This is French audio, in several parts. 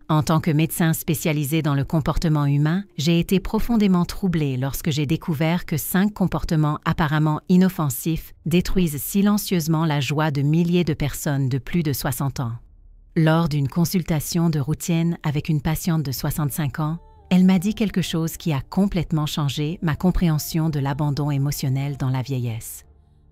En tant que médecin spécialisé dans le comportement humain, j'ai été profondément troublée lorsque j'ai découvert que 5 comportements apparemment inoffensifs détruisent silencieusement la joie de milliers de personnes de plus de 60 ans. Lors d'une consultation de routine avec une patiente de 65 ans, elle m'a dit quelque chose qui a complètement changé ma compréhension de l'abandon émotionnel dans la vieillesse.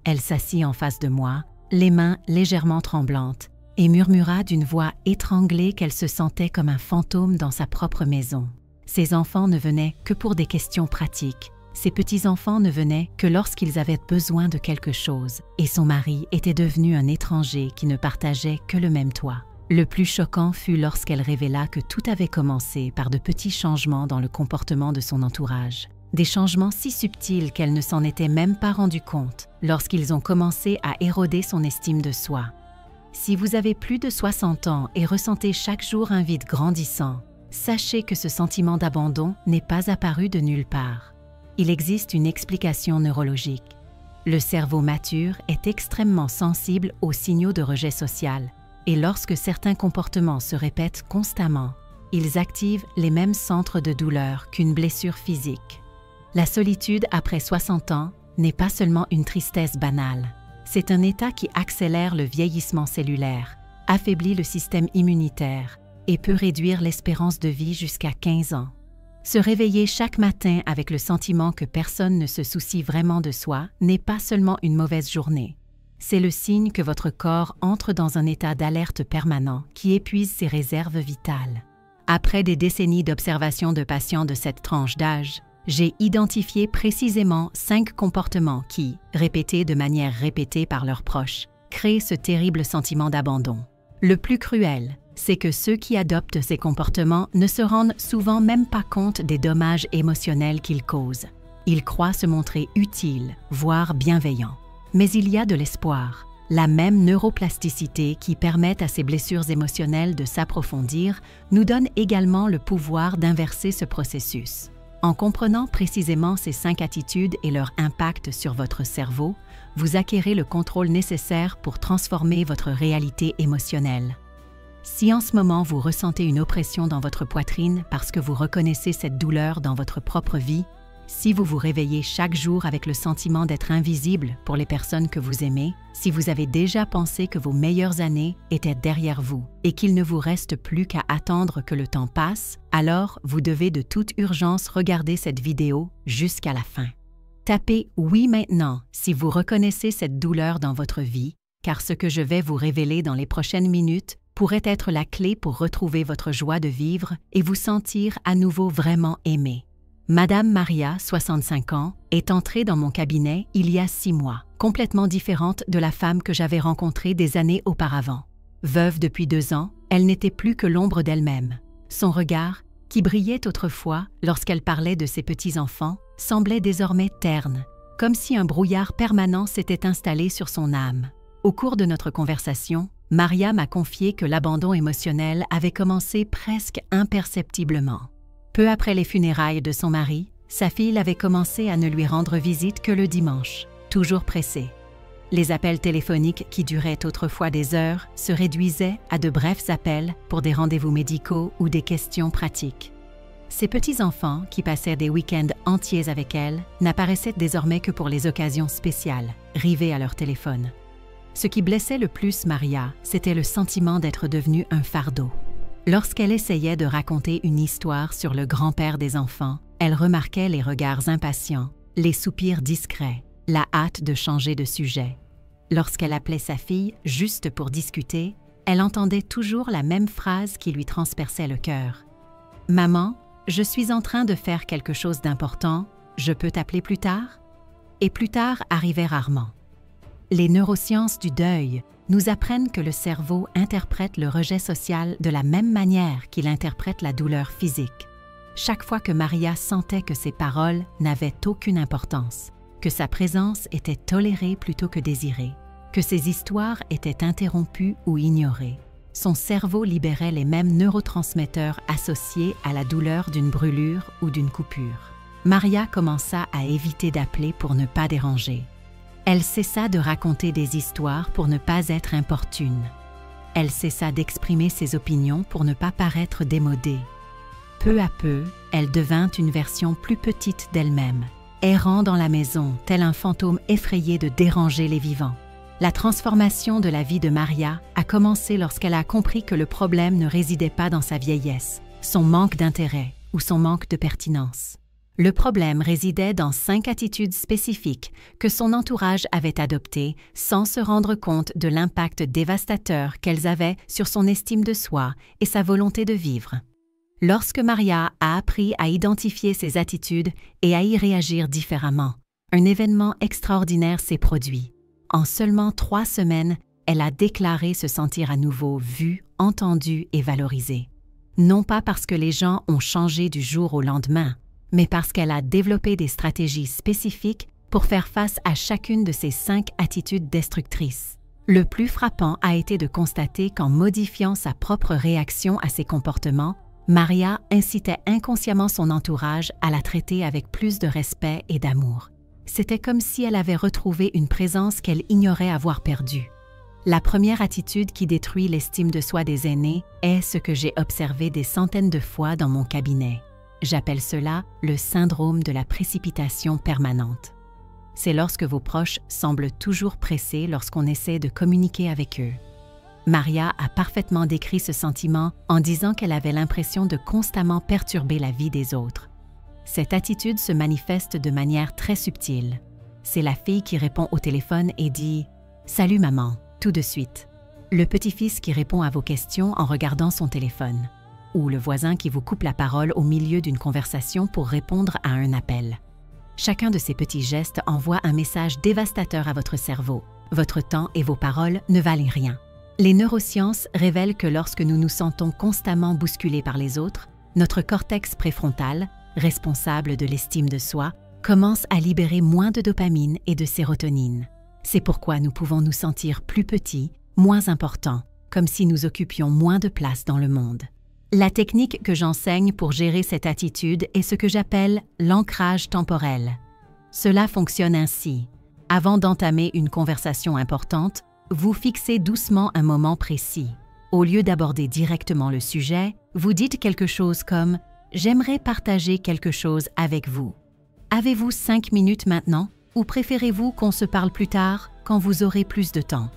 Elle s'assit en face de moi, les mains légèrement tremblantes, et murmura d'une voix étranglée qu'elle se sentait comme un fantôme dans sa propre maison. Ses enfants ne venaient que pour des questions pratiques. Ses petits-enfants ne venaient que lorsqu'ils avaient besoin de quelque chose, et son mari était devenu un étranger qui ne partageait que le même toit. Le plus choquant fut lorsqu'elle révéla que tout avait commencé par de petits changements dans le comportement de son entourage. Des changements si subtils qu'elle ne s'en était même pas rendue compte lorsqu'ils ont commencé à éroder son estime de soi. Si vous avez plus de 60 ans et ressentez chaque jour un vide grandissant, sachez que ce sentiment d'abandon n'est pas apparu de nulle part. Il existe une explication neurologique. Le cerveau mature est extrêmement sensible aux signaux de rejet social, et lorsque certains comportements se répètent constamment, ils activent les mêmes centres de douleur qu'une blessure physique. La solitude après 60 ans n'est pas seulement une tristesse banale. C'est un état qui accélère le vieillissement cellulaire, affaiblit le système immunitaire et peut réduire l'espérance de vie jusqu'à 15 ans. Se réveiller chaque matin avec le sentiment que personne ne se soucie vraiment de soi n'est pas seulement une mauvaise journée. C'est le signe que votre corps entre dans un état d'alerte permanent qui épuise ses réserves vitales. Après des décennies d'observation de patients de cette tranche d'âge, j'ai identifié précisément 5 comportements qui, répétés de manière répétée par leurs proches, créent ce terrible sentiment d'abandon. Le plus cruel, c'est que ceux qui adoptent ces comportements ne se rendent souvent même pas compte des dommages émotionnels qu'ils causent. Ils croient se montrer utiles, voire bienveillants. Mais il y a de l'espoir. La même neuroplasticité qui permet à ces blessures émotionnelles de s'approfondir nous donne également le pouvoir d'inverser ce processus. En comprenant précisément ces 5 attitudes et leur impact sur votre cerveau, vous acquérez le contrôle nécessaire pour transformer votre réalité émotionnelle. Si en ce moment vous ressentez une oppression dans votre poitrine parce que vous reconnaissez cette douleur dans votre propre vie, si vous vous réveillez chaque jour avec le sentiment d'être invisible pour les personnes que vous aimez, si vous avez déjà pensé que vos meilleures années étaient derrière vous et qu'il ne vous reste plus qu'à attendre que le temps passe, alors vous devez de toute urgence regarder cette vidéo jusqu'à la fin. Tapez « Oui maintenant » si vous reconnaissez cette douleur dans votre vie, car ce que je vais vous révéler dans les prochaines minutes pourrait être la clé pour retrouver votre joie de vivre et vous sentir à nouveau vraiment aimé. Madame Maria, 65 ans, est entrée dans mon cabinet il y a 6 mois, complètement différente de la femme que j'avais rencontrée des années auparavant. Veuve depuis 2 ans, elle n'était plus que l'ombre d'elle-même. Son regard, qui brillait autrefois lorsqu'elle parlait de ses petits-enfants, semblait désormais terne, comme si un brouillard permanent s'était installé sur son âme. Au cours de notre conversation, Maria m'a confié que l'abandon émotionnel avait commencé presque imperceptiblement. Peu après les funérailles de son mari, sa fille avait commencé à ne lui rendre visite que le dimanche, toujours pressée. Les appels téléphoniques qui duraient autrefois des heures se réduisaient à de brefs appels pour des rendez-vous médicaux ou des questions pratiques. Ses petits-enfants, qui passaient des week-ends entiers avec elle, n'apparaissaient désormais que pour les occasions spéciales, rivés à leur téléphone. Ce qui blessait le plus Maria, c'était le sentiment d'être devenue un fardeau. Lorsqu'elle essayait de raconter une histoire sur le grand-père des enfants, elle remarquait les regards impatients, les soupirs discrets, la hâte de changer de sujet. Lorsqu'elle appelait sa fille juste pour discuter, elle entendait toujours la même phrase qui lui transperçait le cœur. « Maman, je suis en train de faire quelque chose d'important, je peux t'appeler plus tard ?» Et plus tard arrivait rarement. Les neurosciences du deuil nous apprennent que le cerveau interprète le rejet social de la même manière qu'il interprète la douleur physique. Chaque fois que Maria sentait que ses paroles n'avaient aucune importance, que sa présence était tolérée plutôt que désirée, que ses histoires étaient interrompues ou ignorées, son cerveau libérait les mêmes neurotransmetteurs associés à la douleur d'une brûlure ou d'une coupure. Maria commença à éviter d'appeler pour ne pas déranger. Elle cessa de raconter des histoires pour ne pas être importune. Elle cessa d'exprimer ses opinions pour ne pas paraître démodée. Peu à peu, elle devint une version plus petite d'elle-même, errant dans la maison, tel un fantôme effrayé de déranger les vivants. La transformation de la vie de Maria a commencé lorsqu'elle a compris que le problème ne résidait pas dans sa vieillesse, son manque d'intérêt ou son manque de pertinence. Le problème résidait dans 5 attitudes spécifiques que son entourage avait adoptées sans se rendre compte de l'impact dévastateur qu'elles avaient sur son estime de soi et sa volonté de vivre. Lorsque Maria a appris à identifier ces attitudes et à y réagir différemment, un événement extraordinaire s'est produit. En seulement 3 semaines, elle a déclaré se sentir à nouveau vue, entendue et valorisée. Non pas parce que les gens ont changé du jour au lendemain, mais parce qu'elle a développé des stratégies spécifiques pour faire face à chacune de ces 5 attitudes destructrices. Le plus frappant a été de constater qu'en modifiant sa propre réaction à ces comportements, Maria incitait inconsciemment son entourage à la traiter avec plus de respect et d'amour. C'était comme si elle avait retrouvé une présence qu'elle ignorait avoir perdue. La première attitude qui détruit l'estime de soi des aînés est ce que j'ai observé des centaines de fois dans mon cabinet. J'appelle cela le syndrome de la précipitation permanente. C'est lorsque vos proches semblent toujours pressés lorsqu'on essaie de communiquer avec eux. Maria a parfaitement décrit ce sentiment en disant qu'elle avait l'impression de constamment perturber la vie des autres. Cette attitude se manifeste de manière très subtile. C'est la fille qui répond au téléphone et dit « Salut maman » tout de suite. Le petit-fils qui répond à vos questions en regardant son téléphone. Ou le voisin qui vous coupe la parole au milieu d'une conversation pour répondre à un appel. Chacun de ces petits gestes envoie un message dévastateur à votre cerveau. Votre temps et vos paroles ne valent rien. Les neurosciences révèlent que lorsque nous nous sentons constamment bousculés par les autres, notre cortex préfrontal, responsable de l'estime de soi, commence à libérer moins de dopamine et de sérotonine. C'est pourquoi nous pouvons nous sentir plus petits, moins importants, comme si nous occupions moins de place dans le monde. La technique que j'enseigne pour gérer cette attitude est ce que j'appelle l'ancrage temporel. Cela fonctionne ainsi. Avant d'entamer une conversation importante, vous fixez doucement un moment précis. Au lieu d'aborder directement le sujet, vous dites quelque chose comme « J'aimerais partager quelque chose avec vous. Avez-vous 5 minutes maintenant ou préférez-vous qu'on se parle plus tard quand vous aurez plus de temps ?»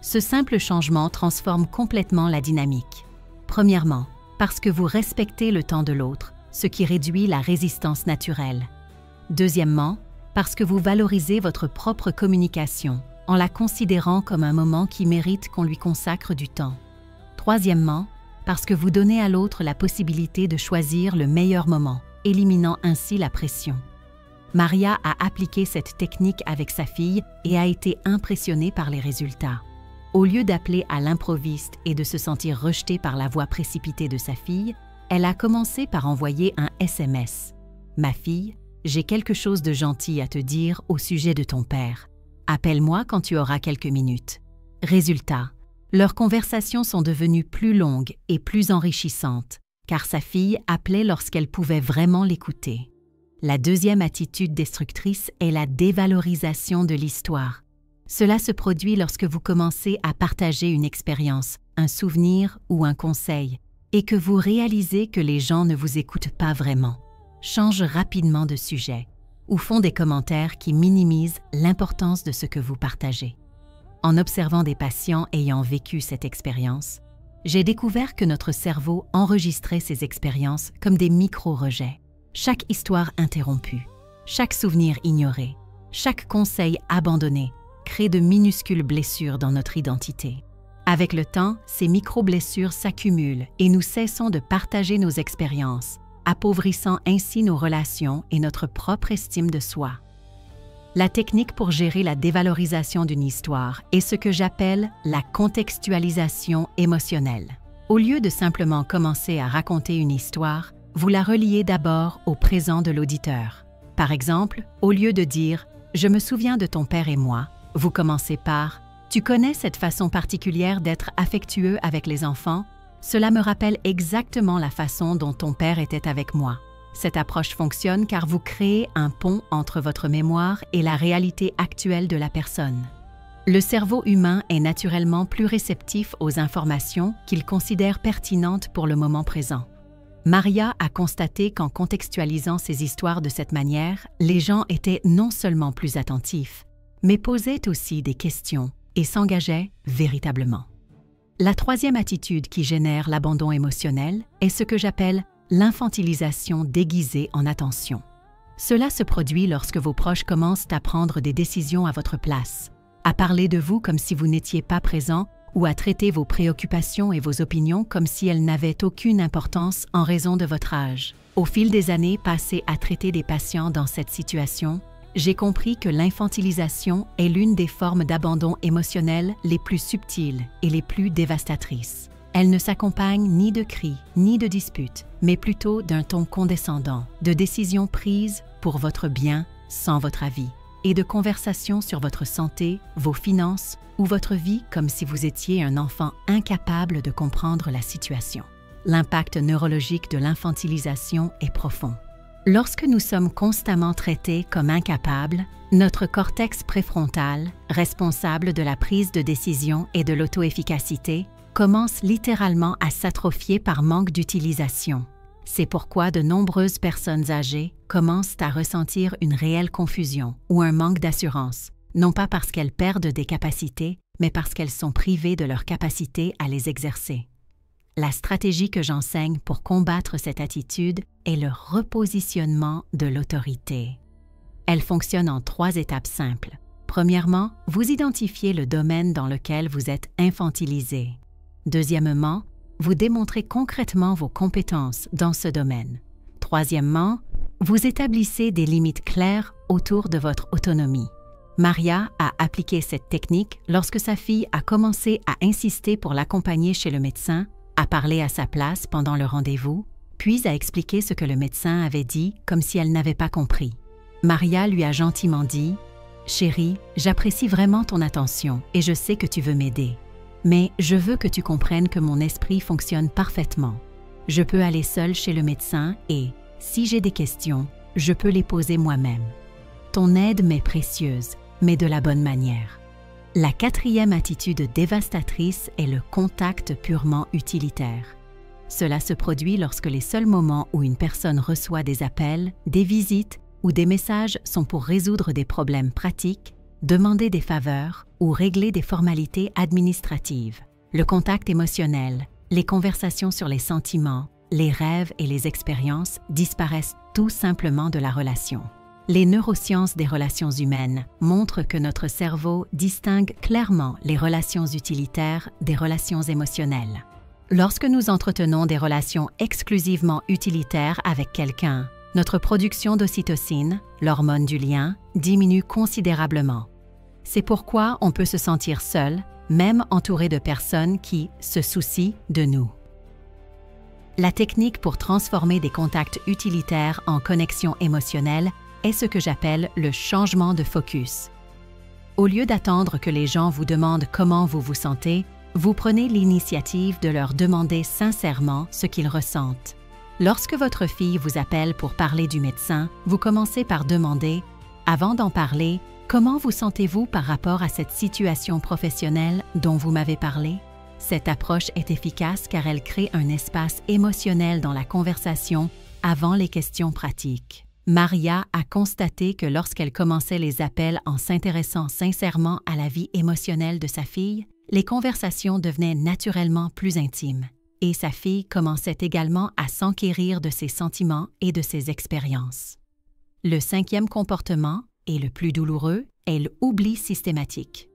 Ce simple changement transforme complètement la dynamique. Premièrement, parce que vous respectez le temps de l'autre, ce qui réduit la résistance naturelle. Deuxièmement, parce que vous valorisez votre propre communication en la considérant comme un moment qui mérite qu'on lui consacre du temps. Troisièmement, parce que vous donnez à l'autre la possibilité de choisir le meilleur moment, éliminant ainsi la pression. Maria a appliqué cette technique avec sa fille et a été impressionnée par les résultats. Au lieu d'appeler à l'improviste et de se sentir rejetée par la voix précipitée de sa fille, elle a commencé par envoyer un SMS. « Ma fille, j'ai quelque chose de gentil à te dire au sujet de ton père. Appelle-moi quand tu auras quelques minutes. » Résultat, leurs conversations sont devenues plus longues et plus enrichissantes, car sa fille appelait lorsqu'elle pouvait vraiment l'écouter. La deuxième attitude destructrice est la dévalorisation de l'histoire. Cela se produit lorsque vous commencez à partager une expérience, un souvenir ou un conseil, et que vous réalisez que les gens ne vous écoutent pas vraiment, changent rapidement de sujet, ou font des commentaires qui minimisent l'importance de ce que vous partagez. En observant des patients ayant vécu cette expérience, j'ai découvert que notre cerveau enregistrait ces expériences comme des micro-rejets. Chaque histoire interrompue, chaque souvenir ignoré, chaque conseil abandonné crée de minuscules blessures dans notre identité. Avec le temps, ces micro-blessures s'accumulent et nous cessons de partager nos expériences, appauvrissant ainsi nos relations et notre propre estime de soi. La technique pour gérer la dévalorisation d'une histoire est ce que j'appelle la contextualisation émotionnelle. Au lieu de simplement commencer à raconter une histoire, vous la reliez d'abord au présent de l'auditeur. Par exemple, au lieu de dire « Je me souviens de ton père et moi », vous commencez par « Tu connais cette façon particulière d'être affectueux avec les enfants? Cela me rappelle exactement la façon dont ton père était avec moi. » Cette approche fonctionne car vous créez un pont entre votre mémoire et la réalité actuelle de la personne. Le cerveau humain est naturellement plus réceptif aux informations qu'il considère pertinentes pour le moment présent. Maria a constaté qu'en contextualisant ces histoires de cette manière, les gens étaient non seulement plus attentifs, mais posaient aussi des questions et s'engageaient véritablement. La troisième attitude qui génère l'abandon émotionnel est ce que j'appelle l'infantilisation déguisée en attention. Cela se produit lorsque vos proches commencent à prendre des décisions à votre place, à parler de vous comme si vous n'étiez pas présent ou à traiter vos préoccupations et vos opinions comme si elles n'avaient aucune importance en raison de votre âge. Au fil des années passées à traiter des patients dans cette situation, j'ai compris que l'infantilisation est l'une des formes d'abandon émotionnel les plus subtiles et les plus dévastatrices. Elle ne s'accompagne ni de cris, ni de disputes, mais plutôt d'un ton condescendant, de décisions prises pour votre bien sans votre avis, et de conversations sur votre santé, vos finances ou votre vie comme si vous étiez un enfant incapable de comprendre la situation. L'impact neurologique de l'infantilisation est profond. Lorsque nous sommes constamment traités comme incapables, notre cortex préfrontal, responsable de la prise de décision et de l'auto-efficacité, commence littéralement à s'atrophier par manque d'utilisation. C'est pourquoi de nombreuses personnes âgées commencent à ressentir une réelle confusion ou un manque d'assurance, non pas parce qu'elles perdent des capacités, mais parce qu'elles sont privées de leur capacité à les exercer. La stratégie que j'enseigne pour combattre cette attitude est le repositionnement de l'autorité. Elle fonctionne en 3 étapes simples. Premièrement, vous identifiez le domaine dans lequel vous êtes infantilisé. Deuxièmement, vous démontrez concrètement vos compétences dans ce domaine. Troisièmement, vous établissez des limites claires autour de votre autonomie. Maria a appliqué cette technique lorsque sa fille a commencé à insister pour l'accompagner chez le médecin, à parler à sa place pendant le rendez-vous, puis à expliquer ce que le médecin avait dit comme si elle n'avait pas compris. Maria lui a gentiment dit « Chérie, j'apprécie vraiment ton attention et je sais que tu veux m'aider. Mais je veux que tu comprennes que mon esprit fonctionne parfaitement. Je peux aller seule chez le médecin et, si j'ai des questions, je peux les poser moi-même. Ton aide m'est précieuse, mais de la bonne manière. » La 4e attitude dévastatrice est le contact purement utilitaire. Cela se produit lorsque les seuls moments où une personne reçoit des appels, des visites ou des messages sont pour résoudre des problèmes pratiques, demander des faveurs ou régler des formalités administratives. Le contact émotionnel, les conversations sur les sentiments, les rêves et les expériences disparaissent tout simplement de la relation. Les neurosciences des relations humaines montrent que notre cerveau distingue clairement les relations utilitaires des relations émotionnelles. Lorsque nous entretenons des relations exclusivement utilitaires avec quelqu'un, notre production d'ocytocine, l'hormone du lien, diminue considérablement. C'est pourquoi on peut se sentir seul, même entouré de personnes qui se soucient de nous. La technique pour transformer des contacts utilitaires en connexions émotionnelles est ce que j'appelle le changement de focus. Au lieu d'attendre que les gens vous demandent comment vous vous sentez, vous prenez l'initiative de leur demander sincèrement ce qu'ils ressentent. Lorsque votre fille vous appelle pour parler du médecin, vous commencez par demander « Avant d'en parler, comment vous sentez-vous par rapport à cette situation professionnelle dont vous m'avez parlé ?» Cette approche est efficace car elle crée un espace émotionnel dans la conversation avant les questions pratiques. Maria a constaté que lorsqu'elle commençait les appels en s'intéressant sincèrement à la vie émotionnelle de sa fille, les conversations devenaient naturellement plus intimes et sa fille commençait également à s'enquérir de ses sentiments et de ses expériences. Le 5e comportement, et le plus douloureux, est l'oubli systématique.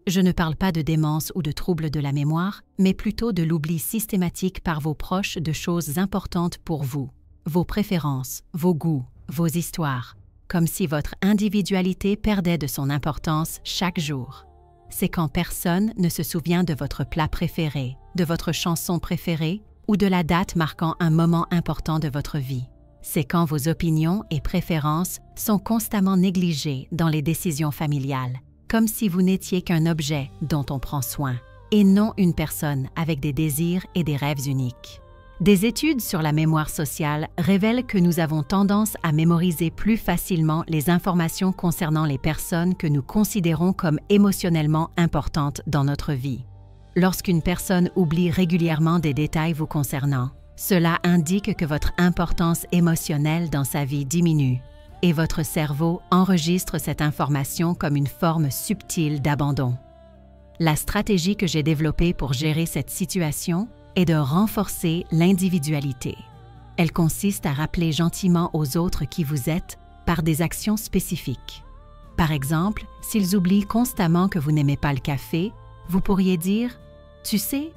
Je ne parle pas de démence ou de troubles de la mémoire, mais plutôt de l'oubli systématique par vos proches de choses importantes pour vous, vos préférences, vos goûts, vos histoires, comme si votre individualité perdait de son importance chaque jour. C'est quand personne ne se souvient de votre plat préféré, de votre chanson préférée ou de la date marquant un moment important de votre vie. C'est quand vos opinions et préférences sont constamment négligées dans les décisions familiales, comme si vous n'étiez qu'un objet dont on prend soin, et non une personne avec des désirs et des rêves uniques. Des études sur la mémoire sociale révèlent que nous avons tendance à mémoriser plus facilement les informations concernant les personnes que nous considérons comme émotionnellement importantes dans notre vie. Lorsqu'une personne oublie régulièrement des détails vous concernant, cela indique que votre importance émotionnelle dans sa vie diminue et votre cerveau enregistre cette information comme une forme subtile d'abandon. La stratégie que j'ai développée pour gérer cette situation est de renforcer l'individualité. Elle consiste à rappeler gentiment aux autres qui vous êtes par des actions spécifiques. Par exemple, s'ils oublient constamment que vous n'aimez pas le café, vous pourriez dire « Tu sais,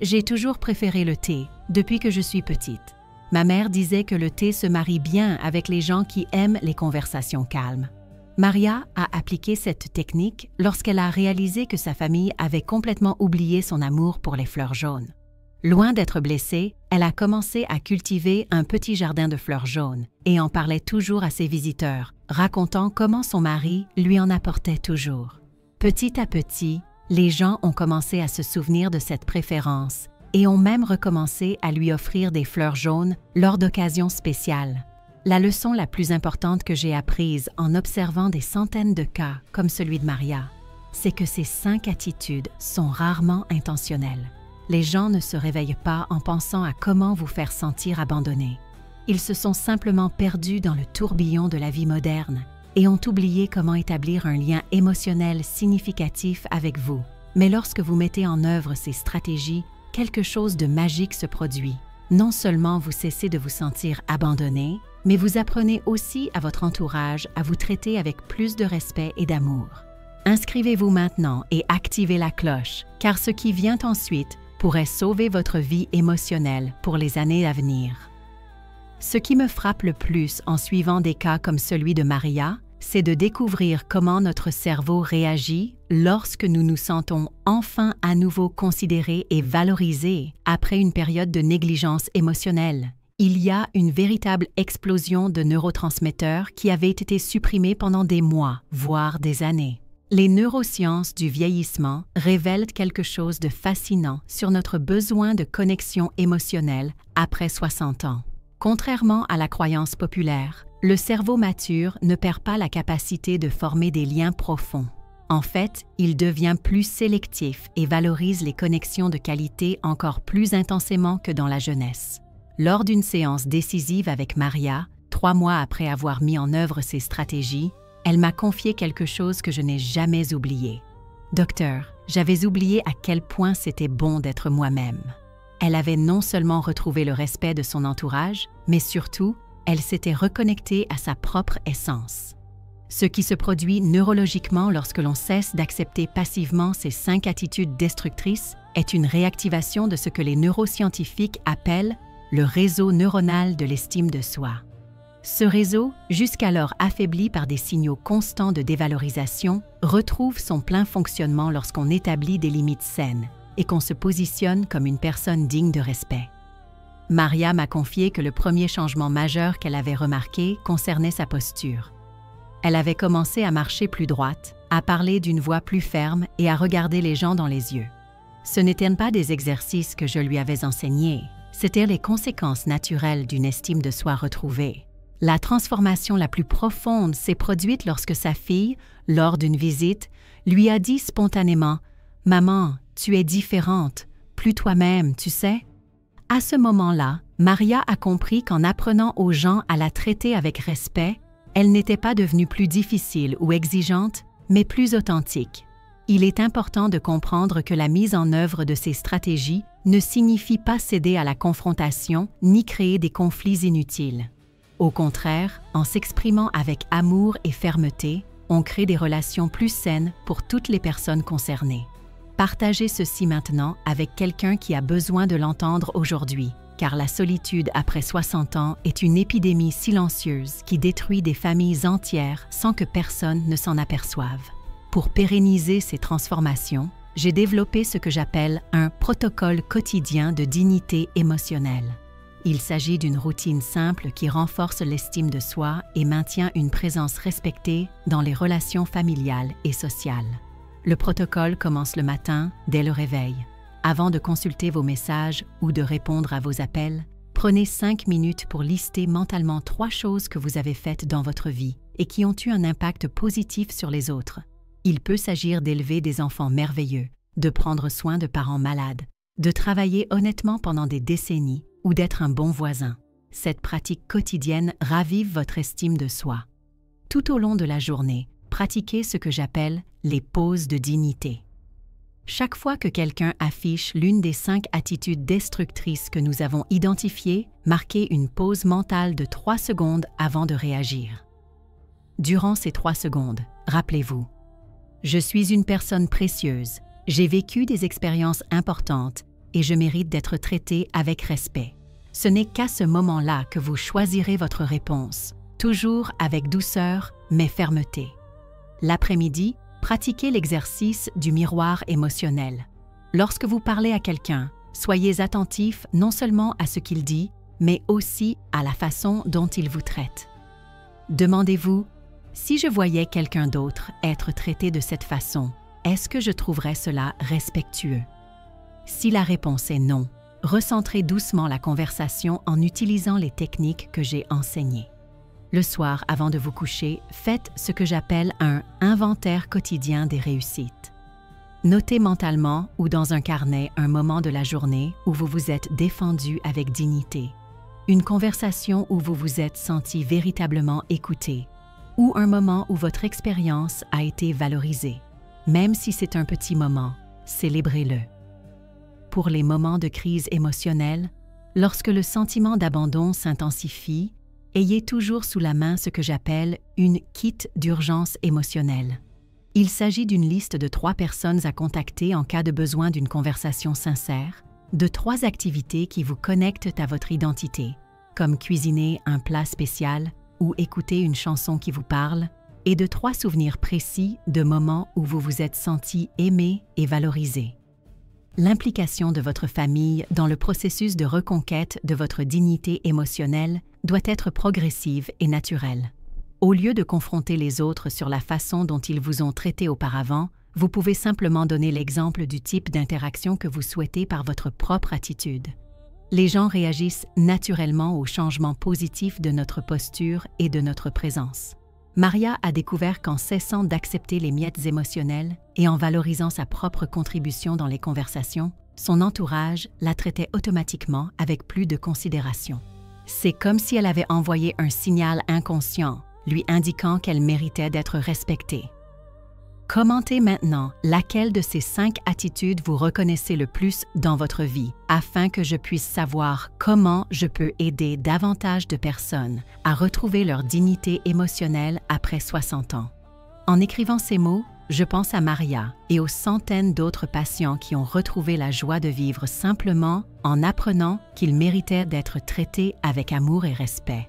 j'ai toujours préféré le thé depuis que je suis petite. Ma mère disait que le thé se marie bien avec les gens qui aiment les conversations calmes. » Maria a appliqué cette technique lorsqu'elle a réalisé que sa famille avait complètement oublié son amour pour les fleurs jaunes. Loin d'être blessée, elle a commencé à cultiver un petit jardin de fleurs jaunes et en parlait toujours à ses visiteurs, racontant comment son mari lui en apportait toujours. Petit à petit, les gens ont commencé à se souvenir de cette préférence et ont même recommencé à lui offrir des fleurs jaunes lors d'occasions spéciales. La leçon la plus importante que j'ai apprise en observant des centaines de cas comme celui de Maria, c'est que ces 5 attitudes sont rarement intentionnelles. Les gens ne se réveillent pas en pensant à comment vous faire sentir abandonné. Ils se sont simplement perdus dans le tourbillon de la vie moderne et ont oublié comment établir un lien émotionnel significatif avec vous. Mais lorsque vous mettez en œuvre ces stratégies, quelque chose de magique se produit. Non seulement vous cessez de vous sentir abandonné, mais vous apprenez aussi à votre entourage à vous traiter avec plus de respect et d'amour. Inscrivez-vous maintenant et activez la cloche, car ce qui vient ensuite pourrait sauver votre vie émotionnelle pour les années à venir. Ce qui me frappe le plus en suivant des cas comme celui de Maria, c'est de découvrir comment notre cerveau réagit lorsque nous nous sentons enfin à nouveau considérés et valorisés après une période de négligence émotionnelle. Il y a une véritable explosion de neurotransmetteurs qui avaient été supprimés pendant des mois, voire des années. Les neurosciences du vieillissement révèlent quelque chose de fascinant sur notre besoin de connexion émotionnelle après 60 ans. Contrairement à la croyance populaire, le cerveau mature ne perd pas la capacité de former des liens profonds. En fait, il devient plus sélectif et valorise les connexions de qualité encore plus intensément que dans la jeunesse. Lors d'une séance décisive avec Maria, 3 mois après avoir mis en œuvre ces stratégies, elle m'a confié quelque chose que je n'ai jamais oublié. « Docteur, j'avais oublié à quel point c'était bon d'être moi-même. » Elle avait non seulement retrouvé le respect de son entourage, mais surtout, elle s'était reconnectée à sa propre essence. Ce qui se produit neurologiquement lorsque l'on cesse d'accepter passivement ces 5 attitudes destructrices est une réactivation de ce que les neuroscientifiques appellent le réseau neuronal de l'estime de soi. Ce réseau, jusqu'alors affaibli par des signaux constants de dévalorisation, retrouve son plein fonctionnement lorsqu'on établit des limites saines et qu'on se positionne comme une personne digne de respect. Maria m'a confié que le premier changement majeur qu'elle avait remarqué concernait sa posture. Elle avait commencé à marcher plus droite, à parler d'une voix plus ferme et à regarder les gens dans les yeux. Ce n'étaient pas des exercices que je lui avais enseignés, c'étaient les conséquences naturelles d'une estime de soi retrouvée. La transformation la plus profonde s'est produite lorsque sa fille, lors d'une visite, lui a dit spontanément « Maman, tu es différente, plus toi-même, tu sais ?» À ce moment-là, Maria a compris qu'en apprenant aux gens à la traiter avec respect, elle n'était pas devenue plus difficile ou exigeante, mais plus authentique. Il est important de comprendre que la mise en œuvre de ces stratégies ne signifie pas céder à la confrontation ni créer des conflits inutiles. Au contraire, en s'exprimant avec amour et fermeté, on crée des relations plus saines pour toutes les personnes concernées. Partagez ceci maintenant avec quelqu'un qui a besoin de l'entendre aujourd'hui, car la solitude après 60 ans est une épidémie silencieuse qui détruit des familles entières sans que personne ne s'en aperçoive. Pour pérenniser ces transformations, j'ai développé ce que j'appelle un protocole quotidien de dignité émotionnelle. Il s'agit d'une routine simple qui renforce l'estime de soi et maintient une présence respectée dans les relations familiales et sociales. Le protocole commence le matin, dès le réveil. Avant de consulter vos messages ou de répondre à vos appels, prenez 5 minutes pour lister mentalement 3 choses que vous avez faites dans votre vie et qui ont eu un impact positif sur les autres. Il peut s'agir d'élever des enfants merveilleux, de prendre soin de parents malades, de travailler honnêtement pendant des décennies ou d'être un bon voisin. Cette pratique quotidienne ravive votre estime de soi. Tout au long de la journée, pratiquez ce que j'appelle les pauses de dignité. Chaque fois que quelqu'un affiche l'une des 5 attitudes destructrices que nous avons identifiées, marquez une pause mentale de 3 secondes avant de réagir. Durant ces 3 secondes, rappelez-vous, je suis une personne précieuse, j'ai vécu des expériences importantes et je mérite d'être traité avec respect. Ce n'est qu'à ce moment-là que vous choisirez votre réponse, toujours avec douceur mais fermeté. L'après-midi, pratiquez l'exercice du miroir émotionnel. Lorsque vous parlez à quelqu'un, soyez attentif non seulement à ce qu'il dit, mais aussi à la façon dont il vous traite. Demandez-vous, si je voyais quelqu'un d'autre être traité de cette façon, est-ce que je trouverais cela respectueux? Si la réponse est non, recentrez doucement la conversation en utilisant les techniques que j'ai enseignées. Le soir, avant de vous coucher, faites ce que j'appelle un inventaire quotidien des réussites. Notez mentalement ou dans un carnet un moment de la journée où vous vous êtes défendu avec dignité, une conversation où vous vous êtes senti véritablement écouté, ou un moment où votre expérience a été valorisée. Même si c'est un petit moment, célébrez-le. Pour les moments de crise émotionnelle, lorsque le sentiment d'abandon s'intensifie, ayez toujours sous la main ce que j'appelle une kit d'urgence émotionnelle. Il s'agit d'une liste de 3 personnes à contacter en cas de besoin d'une conversation sincère, de 3 activités qui vous connectent à votre identité, comme cuisiner un plat spécial ou écouter une chanson qui vous parle, et de 3 souvenirs précis de moments où vous vous êtes senti aimé et valorisé. L'implication de votre famille dans le processus de reconquête de votre dignité émotionnelle doit être progressive et naturelle. Au lieu de confronter les autres sur la façon dont ils vous ont traité auparavant, vous pouvez simplement donner l'exemple du type d'interaction que vous souhaitez par votre propre attitude. Les gens réagissent naturellement aux changements positifs de notre posture et de notre présence. Maria a découvert qu'en cessant d'accepter les miettes émotionnelles et en valorisant sa propre contribution dans les conversations, son entourage la traitait automatiquement avec plus de considération. C'est comme si elle avait envoyé un signal inconscient, lui indiquant qu'elle méritait d'être respectée. Commentez maintenant laquelle de ces 5 attitudes vous reconnaissez le plus dans votre vie, afin que je puisse savoir comment je peux aider davantage de personnes à retrouver leur dignité émotionnelle après 60 ans. En écrivant ces mots, je pense à Maria et aux centaines d'autres patients qui ont retrouvé la joie de vivre simplement en apprenant qu'ils méritaient d'être traités avec amour et respect.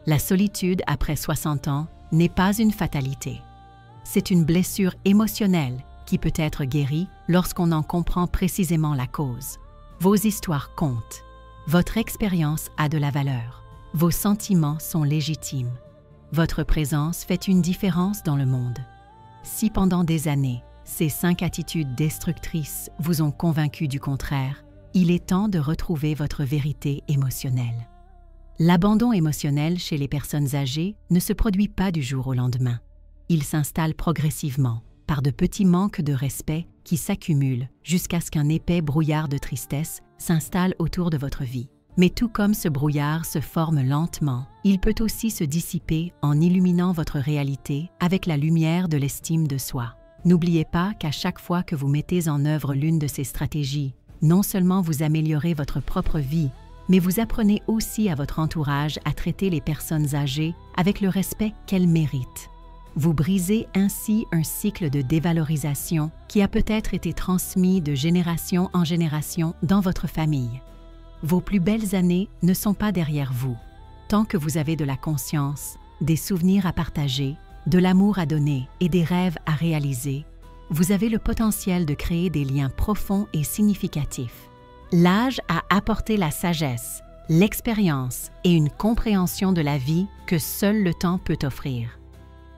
La solitude après 60 ans n'est pas une fatalité. C'est une blessure émotionnelle qui peut être guérie lorsqu'on en comprend précisément la cause. Vos histoires comptent. Votre expérience a de la valeur. Vos sentiments sont légitimes. Votre présence fait une différence dans le monde. Si pendant des années, ces 5 attitudes destructrices vous ont convaincu du contraire, il est temps de retrouver votre vérité émotionnelle. L'abandon émotionnel chez les personnes âgées ne se produit pas du jour au lendemain. Il s'installe progressivement, par de petits manques de respect qui s'accumulent jusqu'à ce qu'un épais brouillard de tristesse s'installe autour de votre vie. Mais tout comme ce brouillard se forme lentement, il peut aussi se dissiper en illuminant votre réalité avec la lumière de l'estime de soi. N'oubliez pas qu'à chaque fois que vous mettez en œuvre l'une de ces stratégies, non seulement vous améliorez votre propre vie, mais vous apprenez aussi à votre entourage à traiter les personnes âgées avec le respect qu'elles méritent. Vous brisez ainsi un cycle de dévalorisation qui a peut-être été transmis de génération en génération dans votre famille. Vos plus belles années ne sont pas derrière vous. Tant que vous avez de la conscience, des souvenirs à partager, de l'amour à donner et des rêves à réaliser, vous avez le potentiel de créer des liens profonds et significatifs. L'âge a apporté la sagesse, l'expérience et une compréhension de la vie que seul le temps peut offrir.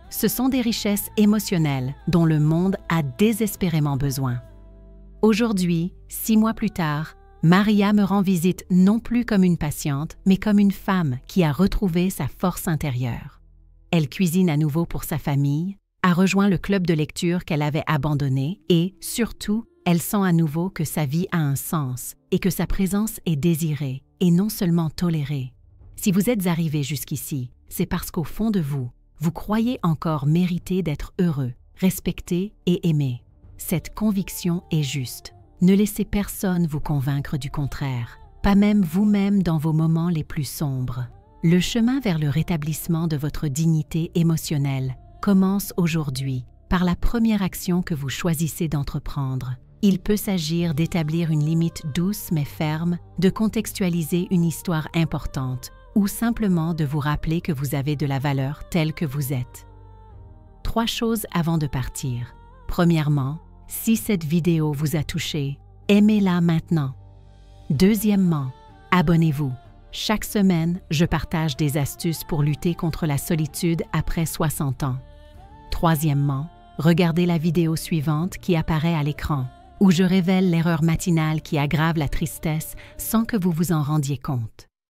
Ce sont des richesses émotionnelles dont le monde a désespérément besoin. Aujourd'hui, 6 mois plus tard, Maria me rend visite non plus comme une patiente, mais comme une femme qui a retrouvé sa force intérieure. Elle cuisine à nouveau pour sa famille, a rejoint le club de lecture qu'elle avait abandonné et, surtout, elle sent à nouveau que sa vie a un sens et que sa présence est désirée et non seulement tolérée. Si vous êtes arrivé jusqu'ici, c'est parce qu'au fond de vous, vous croyez encore mériter d'être heureux, respecté et aimé. Cette conviction est juste. Ne laissez personne vous convaincre du contraire, pas même vous-même dans vos moments les plus sombres. Le chemin vers le rétablissement de votre dignité émotionnelle commence aujourd'hui par la première action que vous choisissez d'entreprendre. Il peut s'agir d'établir une limite douce mais ferme, de contextualiser une histoire importante ou simplement de vous rappeler que vous avez de la valeur telle que vous êtes. 3 choses avant de partir. Premièrement, si cette vidéo vous a touché, aimez-la maintenant. Deuxièmement, abonnez-vous. Chaque semaine, je partage des astuces pour lutter contre la solitude après 60 ans. Troisièmement, regardez la vidéo suivante qui apparaît à l'écran, où je révèle l'erreur matinale qui aggrave la tristesse sans que vous vous en rendiez compte.